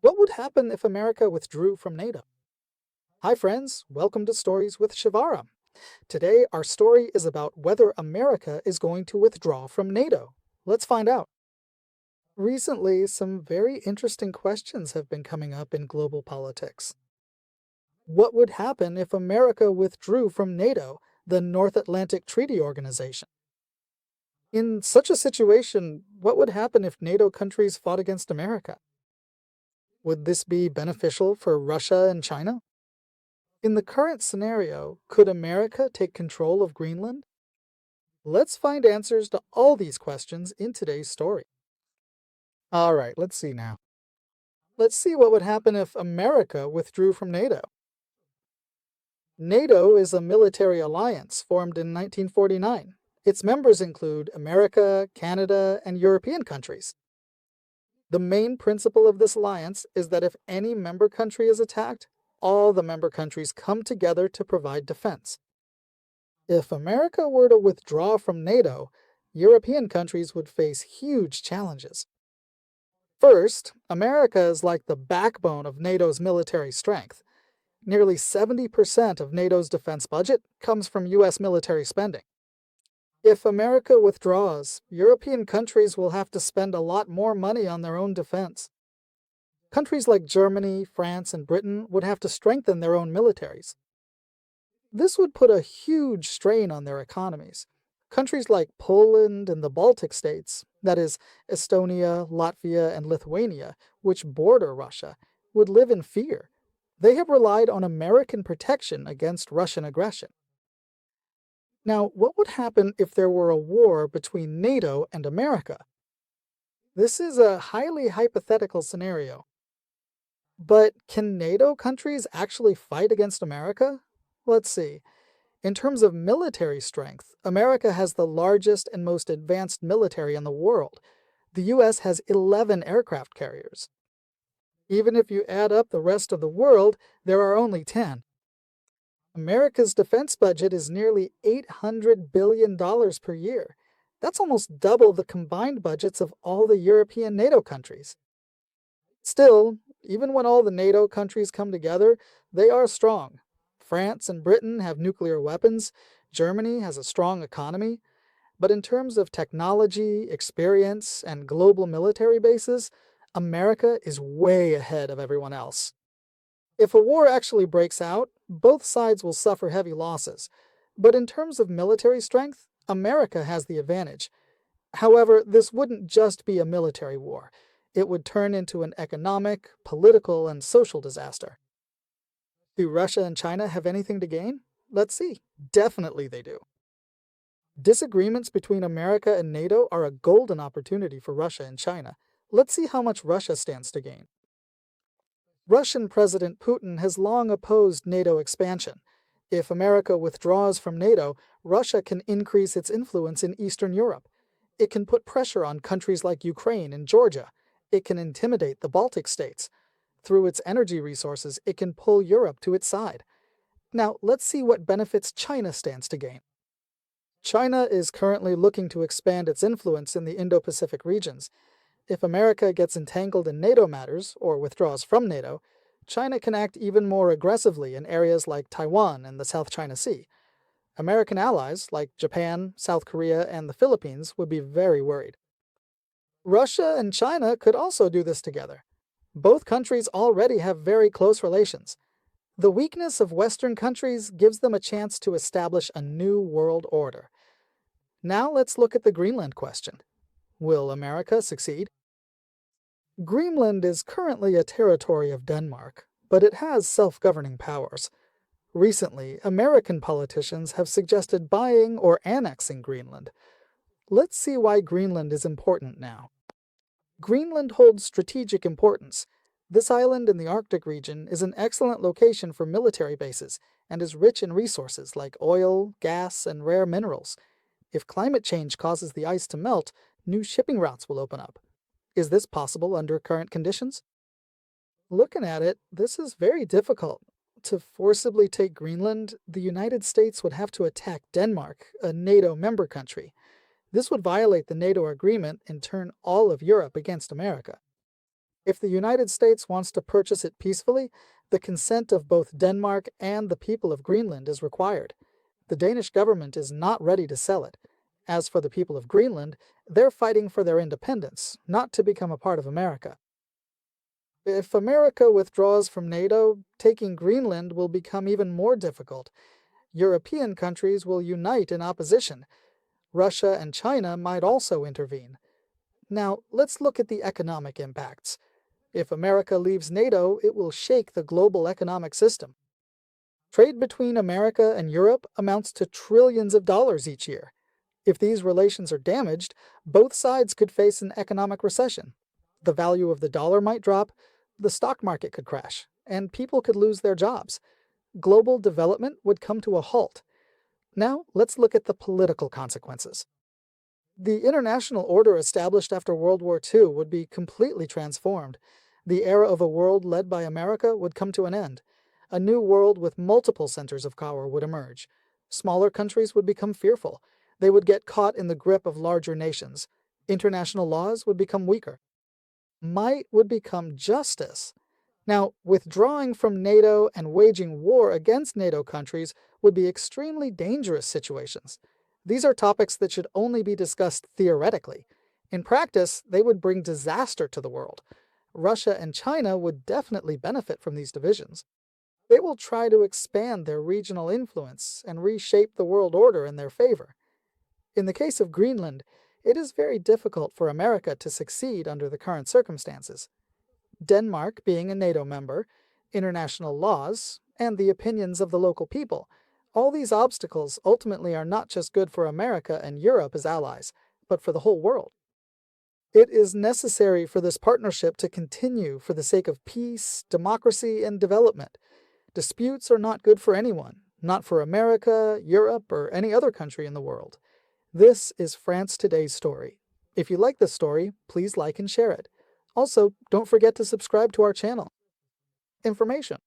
What would happen if America withdrew from NATO? Hi, friends. Welcome to Stories with Shivaram. Today, our story is about whether America is going to withdraw from NATO. Let's find out. Recently, some very interesting questions have been coming up in global politics. What would happen if America withdrew from NATO, the North Atlantic Treaty Organization? In such a situation, what would happen if NATO countries fought against America? Would this be beneficial for Russia and China? In the current scenario, could America take control of Greenland? Let's find answers to all these questions in today's story. Alright, let's see now. Let's see what would happen if America withdrew from NATO. NATO is a military alliance formed in 1949. Its members include America, Canada, and European countries. The main principle of this alliance is that if any member country is attacked, all the member countries come together to provide defense. If America were to withdraw from NATO, European countries would face huge challenges. First, America is like the backbone of NATO's military strength. Nearly 70% of NATO's defense budget comes from U.S. military spending. If America withdraws, European countries will have to spend a lot more money on their own defense. Countries like Germany, France, and Britain would have to strengthen their own militaries. This would put a huge strain on their economies. Countries like Poland and the Baltic states, that is, Estonia, Latvia, and Lithuania, which border Russia, would live in fear. They have relied on American protection against Russian aggression. Now, what would happen if there were a war between NATO and America? This is a highly hypothetical scenario. But can NATO countries actually fight against America? Let's see. In terms of military strength, America has the largest and most advanced military in the world. The US has 11 aircraft carriers. Even if you add up the rest of the world, there are only 10. America's defense budget is nearly $800 billion per year. That's almost double the combined budgets of all the European NATO countries. Still, even when all the NATO countries come together, they are strong. France and Britain have nuclear weapons, Germany has a strong economy, but in terms of technology, experience, and global military bases, America is way ahead of everyone else. If a war actually breaks out, both sides will suffer heavy losses, but in terms of military strength, America has the advantage. However, this wouldn't just be a military war. It would turn into an economic, political, and social disaster. Do Russia and China have anything to gain? Let's see. Definitely they do. Disagreements between America and NATO are a golden opportunity for Russia and China. Let's see how much Russia stands to gain. Russian President Putin has long opposed NATO expansion. If America withdraws from NATO, Russia can increase its influence in Eastern Europe. It can put pressure on countries like Ukraine and Georgia. It can intimidate the Baltic states. Through its energy resources, it can pull Europe to its side. Now, let's see what benefits China stands to gain. China is currently looking to expand its influence in the Indo-Pacific regions. If America gets entangled in NATO matters, or withdraws from NATO, China can act even more aggressively in areas like Taiwan and the South China Sea. American allies, like Japan, South Korea, and the Philippines, would be very worried. Russia and China could also do this together. Both countries already have very close relations. The weakness of Western countries gives them a chance to establish a new world order. Now let's look at the Greenland question. Will America succeed? Greenland is currently a territory of Denmark, but it has self-governing powers. Recently, American politicians have suggested buying or annexing Greenland. Let's see why Greenland is important now. Greenland holds strategic importance. This island in the Arctic region is an excellent location for military bases and is rich in resources like oil, gas, and rare minerals. If climate change causes the ice to melt, new shipping routes will open up. Is this possible under current conditions? Looking at it, this is very difficult. To forcibly take Greenland, the United States would have to attack Denmark, a NATO member country. This would violate the NATO agreement and turn all of Europe against America. If the United States wants to purchase it peacefully, the consent of both Denmark and the people of Greenland is required. The Danish government is not ready to sell it. As for the people of Greenland, they're fighting for their independence, not to become a part of America. If America withdraws from NATO, taking Greenland will become even more difficult. European countries will unite in opposition. Russia and China might also intervene. Now, let's look at the economic impacts. If America leaves NATO, it will shake the global economic system. Trade between America and Europe amounts to trillions of dollars each year. If these relations are damaged, both sides could face an economic recession. The value of the dollar might drop, the stock market could crash, and people could lose their jobs. Global development would come to a halt. Now, let's look at the political consequences. The international order established after World War II would be completely transformed. The era of a world led by America would come to an end. A new world with multiple centers of power would emerge. Smaller countries would become fearful. They would get caught in the grip of larger nations. International laws would become weaker. Might would become justice. Now, withdrawing from NATO and waging war against NATO countries would be extremely dangerous situations. These are topics that should only be discussed theoretically. In practice, they would bring disaster to the world. Russia and China would definitely benefit from these divisions. They will try to expand their regional influence and reshape the world order in their favor. In the case of Greenland, it is very difficult for America to succeed under the current circumstances. Denmark being a NATO member, international laws, and the opinions of the local people, all these obstacles ultimately are not just good for America and Europe as allies, but for the whole world. It is necessary for this partnership to continue for the sake of peace, democracy, and development. Disputes are not good for anyone, not for America, Europe, or any other country in the world. This is France Today's story. If you like this story, please like and share it. Also, don't forget to subscribe to our channel. Information.